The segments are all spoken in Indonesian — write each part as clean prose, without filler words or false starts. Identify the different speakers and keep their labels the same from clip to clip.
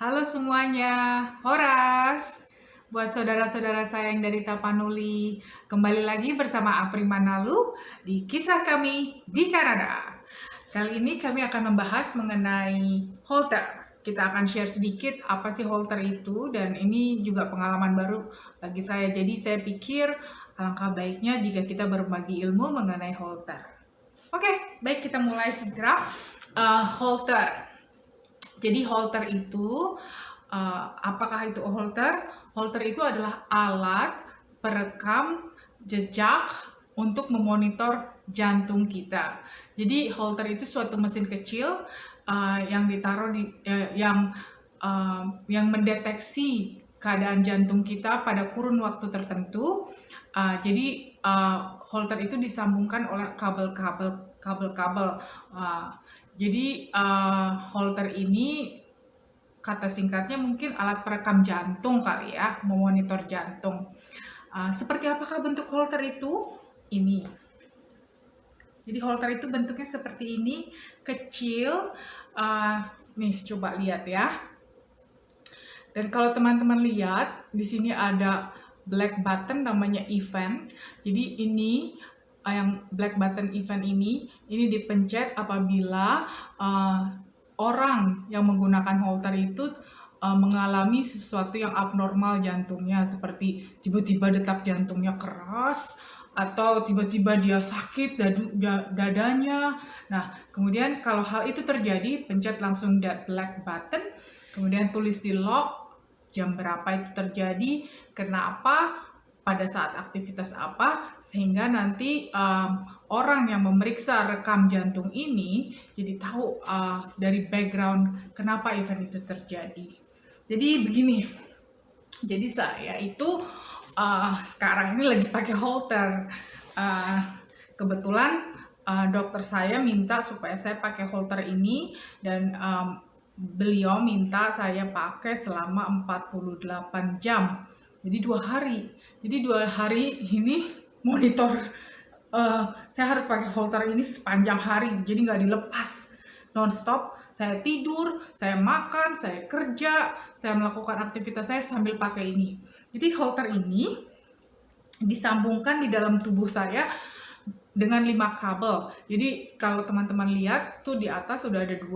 Speaker 1: Halo semuanya, Horas. Buat saudara-saudara saya yang dari Tapanuli, kembali lagi bersama Apri Manalu di Kisah Kami di Kanada. Kali ini kami akan membahas mengenai halter. Kita akan share sedikit apa sih halter itu, dan ini juga pengalaman baru bagi saya. Jadi saya pikir alangkah baiknya jika kita berbagi ilmu mengenai halter. Oke, baik kita mulai segera. Halter. Jadi halter itu, apakah itu halter? Halter itu adalah alat perekam jejak untuk memonitor jantung kita. Jadi halter itu suatu mesin kecil yang ditaruh di yang mendeteksi keadaan jantung kita pada kurun waktu tertentu. Jadi halter itu disambungkan oleh kabel-kabel. Jadi halter ini kata singkatnya mungkin alat perekam jantung kali ya, memonitor jantung. Seperti apakah bentuk halter itu? Ini. Jadi halter itu bentuknya seperti ini, kecil. Nih coba lihat ya. Dan kalau teman-teman lihat di sini ada black button namanya event. Jadi ini yang black button event ini dipencet apabila orang yang menggunakan halter itu mengalami sesuatu yang abnormal jantungnya, seperti tiba-tiba detak jantungnya keras atau tiba-tiba dia sakit dadanya. Nah, kemudian kalau hal itu terjadi, pencet langsung that black button, kemudian tulis di log jam berapa itu terjadi, kenapa, pada saat aktivitas apa, sehingga nanti orang yang memeriksa rekam jantung ini jadi tahu dari background kenapa event itu terjadi. Jadi begini, jadi saya itu sekarang ini lagi pakai halter. Kebetulan dokter saya minta supaya saya pakai halter ini, dan beliau minta saya pakai selama 48 jam. Jadi 2 hari. Jadi 2 hari ini monitor. Saya harus pakai halter ini sepanjang hari. Jadi nggak dilepas. Non-stop. Saya tidur, saya makan, saya kerja, saya melakukan aktivitas saya sambil pakai ini. Jadi halter ini disambungkan di dalam tubuh saya dengan 5 kabel. Jadi kalau teman-teman lihat tuh di atas sudah ada 2,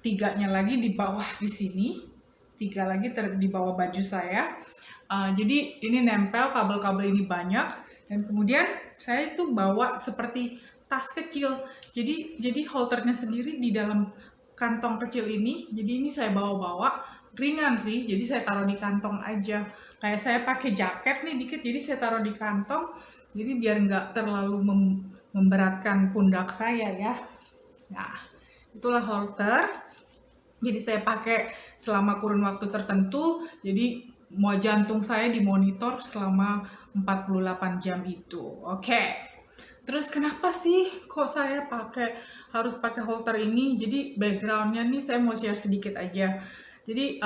Speaker 1: 3-nya lagi di bawah di sini, 3 lagi di bawah baju saya. Jadi ini nempel kabel-kabel ini banyak, dan kemudian saya itu bawa seperti tas kecil. Jadi halternya sendiri di dalam kantong kecil ini. Jadi ini saya bawa-bawa, ringan sih. Jadi saya taruh di kantong aja. Kayak saya pakai jaket nih dikit, jadi saya taruh di kantong. Jadi biar nggak terlalu memberatkan pundak saya ya. Nah, itulah halter. Jadi saya pakai selama kurun waktu tertentu. Jadi mau jantung saya dimonitor selama 48 jam itu. Oke. Terus kenapa sih kok saya harus pakai halter ini? Jadi backgroundnya nih saya mau share sedikit aja. Jadi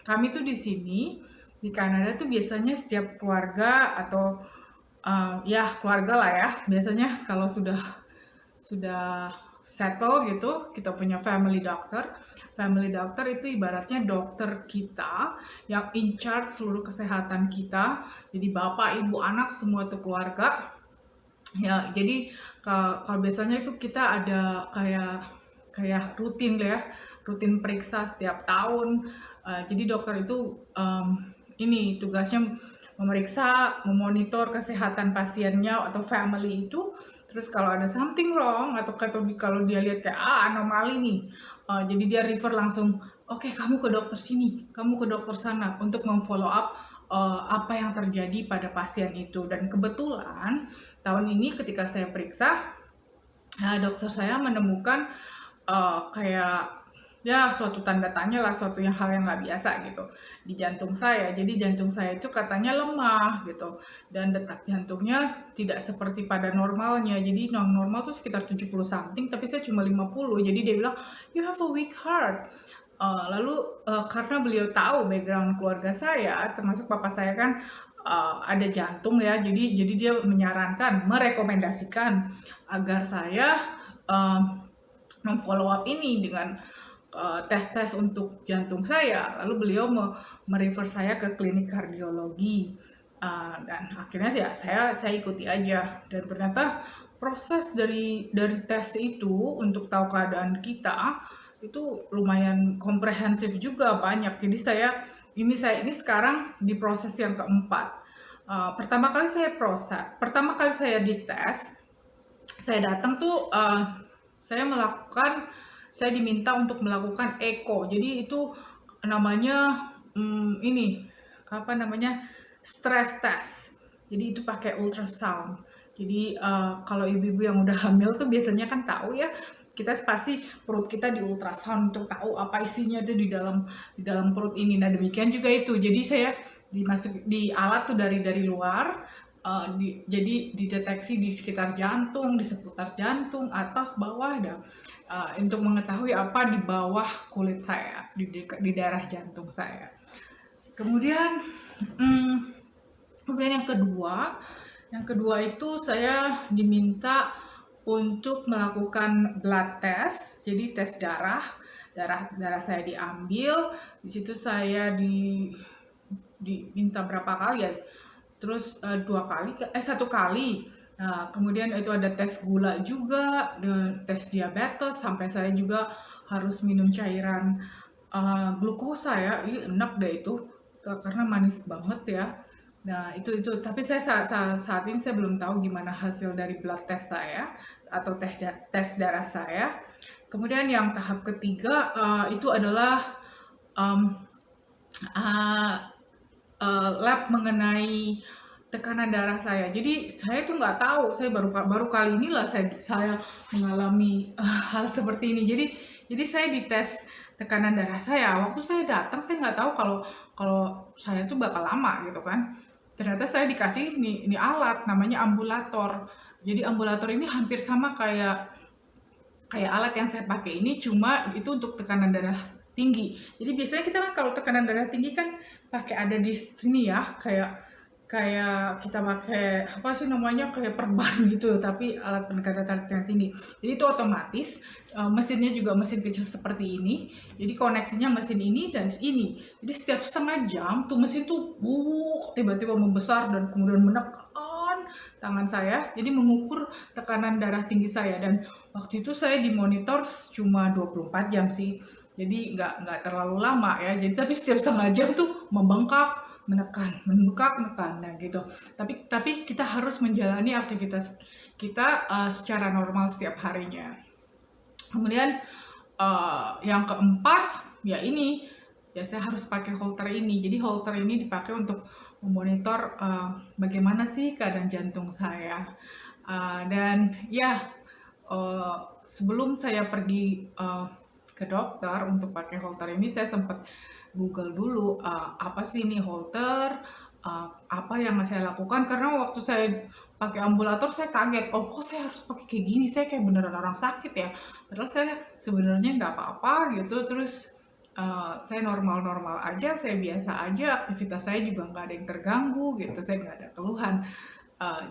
Speaker 1: kami tuh di sini di Kanada tuh biasanya setiap keluarga atau ya keluarga lah ya, biasanya kalau sudah settle gitu, kita punya family doctor. Family doctor itu ibaratnya dokter kita yang in charge seluruh kesehatan kita. Jadi bapak, ibu, anak semua tuh keluarga. Ya, jadi kalau biasanya itu kita ada kayak rutin ya, rutin periksa setiap tahun. Jadi dokter itu ini tugasnya memeriksa, memonitor kesehatan pasiennya atau family itu. Terus kalau ada something wrong atau kalau dia lihat kayak anomali nih, jadi dia refer langsung, oke, kamu ke dokter sini, kamu ke dokter sana untuk memfollow up apa yang terjadi pada pasien itu. Dan kebetulan tahun ini ketika saya periksa, dokter saya menemukan kayak ya suatu tanda tanya lah, suatu hal yang nggak biasa gitu di jantung saya. Jadi jantung saya itu katanya lemah gitu, dan detak jantungnya tidak seperti pada normalnya. Jadi normal tuh sekitar 70 something, tapi saya cuma 50. Jadi dia bilang, you have a weak heart. Lalu karena beliau tahu background keluarga saya, termasuk papa saya kan ada jantung ya, jadi dia merekomendasikan agar saya memfollow up ini dengan tes-tes untuk jantung saya, lalu beliau merefer saya ke klinik kardiologi. Dan akhirnya ya saya ikuti aja, dan ternyata proses dari tes itu untuk tahu keadaan kita itu lumayan komprehensif juga, banyak. Jadi saya ini sekarang di proses yang keempat. Pertama kali saya dites, saya datang tuh saya diminta untuk melakukan echo. Jadi itu namanya ini apa namanya, stress test. Jadi itu pakai ultrasound. Jadi kalau ibu-ibu yang udah hamil tuh biasanya kan tahu ya, kita pasti perut kita di ultrasound untuk tahu apa isinya tuh di dalam perut ini. Nah demikian juga itu. Jadi saya dimasuk di alat tuh dari luar. Jadi dideteksi di sekitar jantung, di seputar jantung, atas, bawah, dan untuk mengetahui apa di bawah kulit saya, di daerah jantung saya. Kemudian yang kedua itu saya diminta untuk melakukan blood test. Jadi tes darah saya diambil. Di situ saya diminta berapa kali ya? Terus 1 kali. Nah, kemudian itu ada tes gula juga, dan tes diabetes, sampai saya juga harus minum cairan glukosa ya. Enak deh itu, karena manis banget ya. Nah itu tapi saya saat ini saya belum tahu gimana hasil dari blood test saya atau tes darah saya. Kemudian yang tahap ketiga itu adalah lab mengenai tekanan darah saya. Jadi saya tuh nggak tahu, saya baru kali inilah saya mengalami hal seperti ini. Jadi saya dites tekanan darah saya. Waktu saya datang saya nggak tahu kalau saya tuh bakal lama gitu kan. Ternyata saya dikasih ini alat namanya ambulator. Jadi ambulator ini hampir sama kayak alat yang saya pakai ini, cuma itu untuk tekanan darah tinggi. Jadi biasanya kita kan kalau tekanan darah tinggi kan pakai ada di sini ya, kayak kita pakai apa sih namanya, kayak perban gitu, tapi alat penekanan darah tinggi. Jadi itu otomatis mesinnya juga mesin kecil seperti ini. Jadi koneksinya mesin ini dan ini. Jadi setiap setengah jam tuh mesin tuh tiba-tiba membesar dan kemudian menekan tangan saya, jadi mengukur tekanan darah tinggi saya. Dan waktu itu saya dimonitor cuma 24 jam sih, jadi nggak terlalu lama ya. Jadi tapi setiap setengah jam tuh membengkak, menekan, nah gitu. Tapi kita harus menjalani aktivitas kita secara normal setiap harinya. Kemudian yang keempat ya ini, ya saya harus pakai Holter ini. Jadi Holter ini dipakai untuk memonitor bagaimana sih keadaan jantung saya. Dan ya sebelum saya pergi ke dokter untuk pakai Holter ini, saya sempat Google dulu apa sih ini Holter, apa yang saya lakukan. Karena waktu saya pakai ambulator saya kaget, kok saya harus pakai kayak gini, saya kayak beneran orang sakit ya. Padahal saya sebenarnya nggak apa-apa gitu. Terus saya normal-normal aja, saya biasa aja, aktivitas saya juga nggak ada yang terganggu gitu, saya nggak ada keluhan.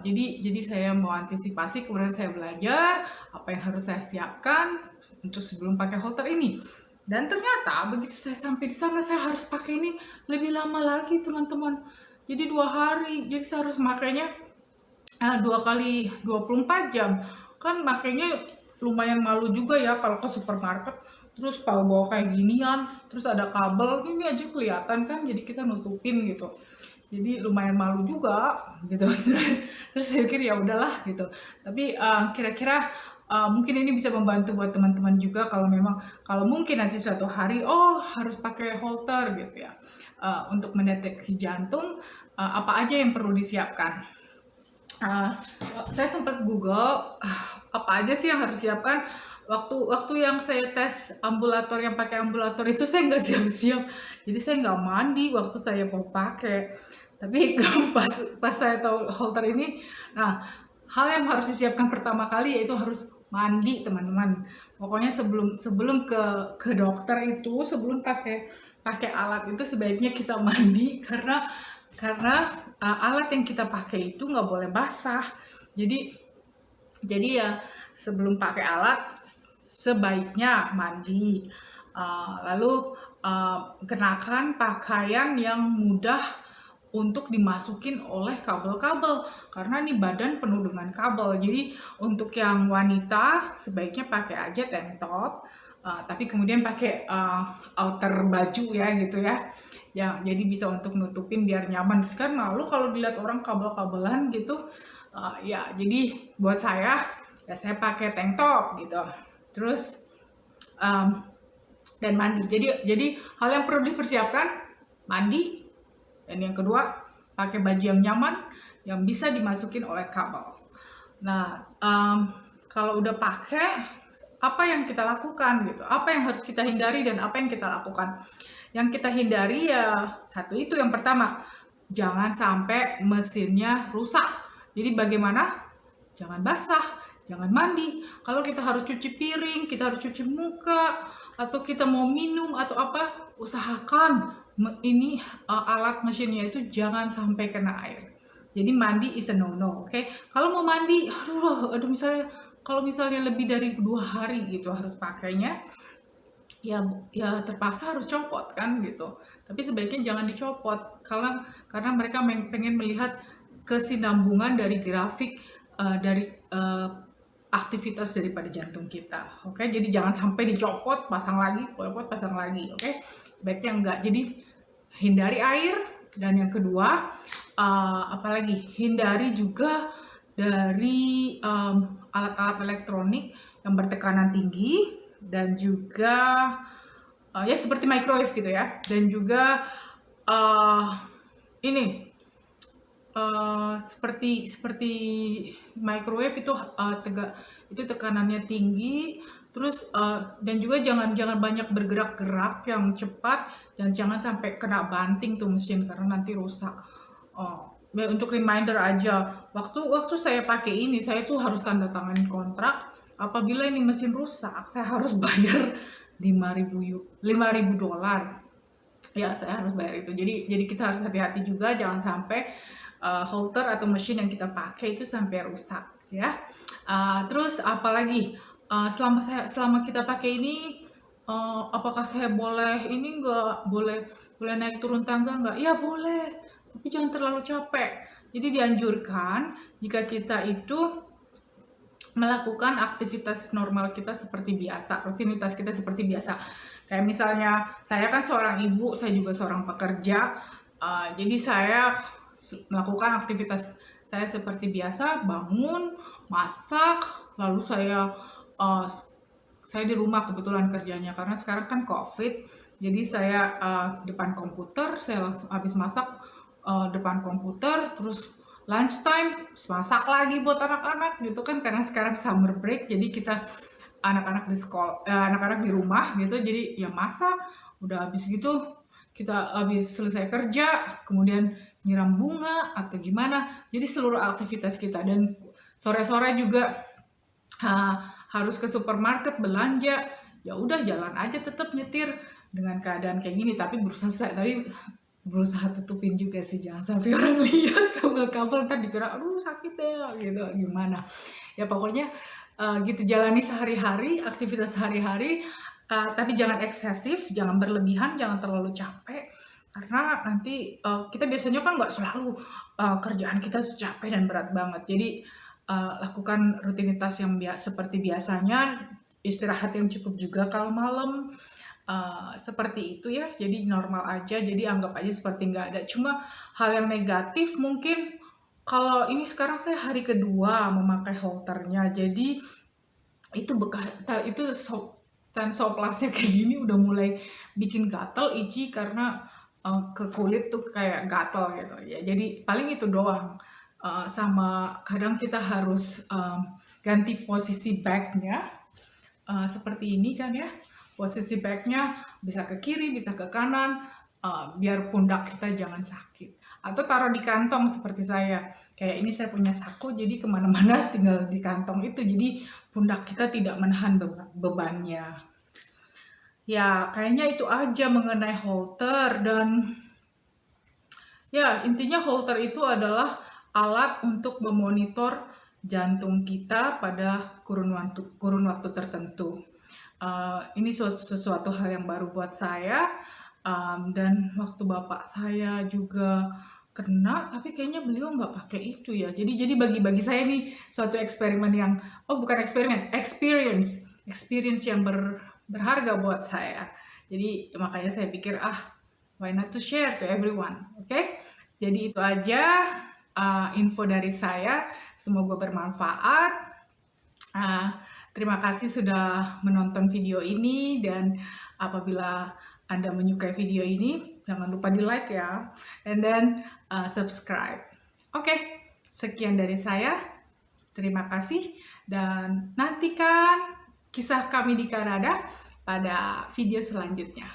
Speaker 1: Jadi saya mau antisipasi, kemudian saya belajar apa yang harus saya siapkan untuk sebelum pakai Holter ini. Dan ternyata begitu saya sampai di sana, saya harus pakai ini lebih lama lagi teman-teman. Jadi 2 hari, jadi saya harus makainya 2 kali 24 jam. Kan makanya lumayan malu juga ya kalau ke supermarket terus bawa kayak ginian, terus ada kabel ini aja kelihatan kan, jadi kita nutupin gitu. Jadi lumayan malu juga gitu. Terus saya pikir ya udahlah gitu. Tapi kira-kira mungkin ini bisa membantu buat teman-teman juga, kalau mungkin nanti suatu hari harus pakai Holter gitu ya, untuk mendeteksi jantung, apa aja yang perlu disiapkan. Saya sempat Google apa aja sih yang harus disiapkan. Waktu yang saya tes ambulator, yang pakai ambulator itu saya nggak siap-siap, jadi saya nggak mandi waktu saya mau pakai. Tapi pas saya tahu Holter ini, nah hal yang harus disiapkan pertama kali yaitu harus mandi teman-teman. Pokoknya sebelum ke dokter itu, sebelum pakai alat itu sebaiknya kita mandi, karena alat yang kita pakai itu nggak boleh basah. Jadi ya sebelum pakai alat sebaiknya mandi. Lalu kenakan pakaian yang mudah untuk dimasukin oleh kabel-kabel, karena nih badan penuh dengan kabel. Jadi untuk yang wanita sebaiknya pakai aja tank top, tapi kemudian pakai outer baju ya gitu ya. Ya, jadi bisa untuk nutupin biar nyaman. Sekarang malu kalau dilihat orang kabel-kabelan gitu. Ya, jadi buat saya ya saya pakai tank top gitu. Terus dan mandi. Jadi hal yang perlu dipersiapkan mandi, dan yang kedua pakai baju yang nyaman yang bisa dimasukin oleh kabel. Nah, kalau udah pakai, apa yang kita lakukan gitu? Apa yang harus kita hindari dan apa yang kita lakukan? Yang kita hindari ya satu itu, yang pertama, jangan sampai mesinnya rusak. Jadi bagaimana? Jangan basah, jangan mandi. Kalau kita harus cuci piring, kita harus cuci muka, atau kita mau minum atau apa, usahakan ini alat mesinnya itu jangan sampai kena air. Jadi mandi is a no-no, oke? Kalau mau mandi, aduh misalnya kalau misalnya lebih dari 2 hari gitu harus pakainya, ya terpaksa harus copot kan gitu. Tapi sebaiknya jangan dicopot karena mereka pengen melihat kesinambungan dari grafik dari aktivitas daripada jantung kita. Oke, jadi jangan sampai dicopot, pasang lagi, pasang lagi. Oke, sebaiknya enggak. Jadi hindari air, dan yang kedua apalagi hindari juga dari alat-alat elektronik yang bertekanan tinggi, dan juga ya seperti microwave gitu ya, dan juga ini seperti microwave itu itu tekanannya tinggi, terus dan juga jangan banyak bergerak-gerak yang cepat, dan jangan sampai kena banting tuh mesin karena nanti rusak. Untuk reminder aja, waktu saya pakai ini, saya tuh harus tanda tangan kontrak. Apabila ini mesin rusak, saya harus bayar $5.000. Ya, saya harus bayar itu. Jadi kita harus hati-hati juga, jangan sampai holter atau mesin yang kita pakai itu sampai rusak ya. Terus apalagi selama kita pakai ini, apakah saya boleh ini nggak boleh naik turun tangga nggak? Ya boleh, tapi jangan terlalu capek. Jadi dianjurkan jika kita itu melakukan aktivitas normal kita seperti biasa, rutinitas kita seperti biasa. Kayak misalnya saya kan seorang ibu, saya juga seorang pekerja, jadi saya melakukan aktivitas saya seperti biasa, bangun, masak, lalu saya di rumah kebetulan kerjanya karena sekarang kan COVID, jadi saya depan komputer, saya langsung habis masak depan komputer, terus lunchtime masak lagi buat anak-anak gitu kan, karena sekarang summer break, jadi kita anak-anak di sekolah, anak-anak di rumah gitu, jadi ya masak, udah habis gitu kita habis selesai kerja, kemudian nyiram bunga atau gimana, jadi seluruh aktivitas kita. Dan sore-sore juga harus ke supermarket belanja, ya udah jalan aja tetap nyetir dengan keadaan kayak gini, tapi berusaha tutupin juga sih, jangan sampai orang lihat kabel-kabel ntar dikira aduh sakit ya gitu, gimana ya, pokoknya gitu, jalani sehari-hari, aktivitas sehari-hari, tapi jangan eksesif, jangan berlebihan, jangan terlalu capek, karena nanti kita biasanya kan nggak selalu kerjaan kita tuh capek dan berat banget. Jadi lakukan rutinitas yang seperti biasanya, istirahat yang cukup juga kalau malam, seperti itu ya. Jadi normal aja, jadi anggap aja seperti nggak ada. Cuma hal yang negatif mungkin, kalau ini sekarang saya hari kedua memakai holternya, jadi itu bekas itu tensoplasnya kayak gini udah mulai bikin gatal, itchy, karena ke kulit tuh kayak gatal gitu ya. Jadi paling itu doang. Sama kadang kita harus ganti posisi bagnya, seperti ini kan ya, posisi bagnya bisa ke kiri bisa ke kanan, biar pundak kita jangan sakit, atau taruh di kantong seperti saya. Kayak ini saya punya saku, jadi kemana-mana tinggal di kantong itu, jadi pundak kita tidak menahan bebannya. Ya kayaknya itu aja mengenai holter. Dan ya intinya holter itu adalah alat untuk memonitor jantung kita pada kurun waktu tertentu. ini sesuatu hal yang baru buat saya, dan waktu bapak saya juga kena, tapi kayaknya beliau nggak pakai itu ya. Jadi bagi saya ini suatu eksperimen yang, bukan eksperimen, experience yang berharga buat saya. Jadi makanya saya pikir, why not to share to everyone, oke? Jadi itu aja info dari saya, semoga bermanfaat. Terima kasih sudah menonton video ini, dan apabila Anda menyukai video ini, jangan lupa di like ya, and then subscribe. Oke, sekian dari saya. Terima kasih, dan nantikan kisah kami di Kanada pada video selanjutnya.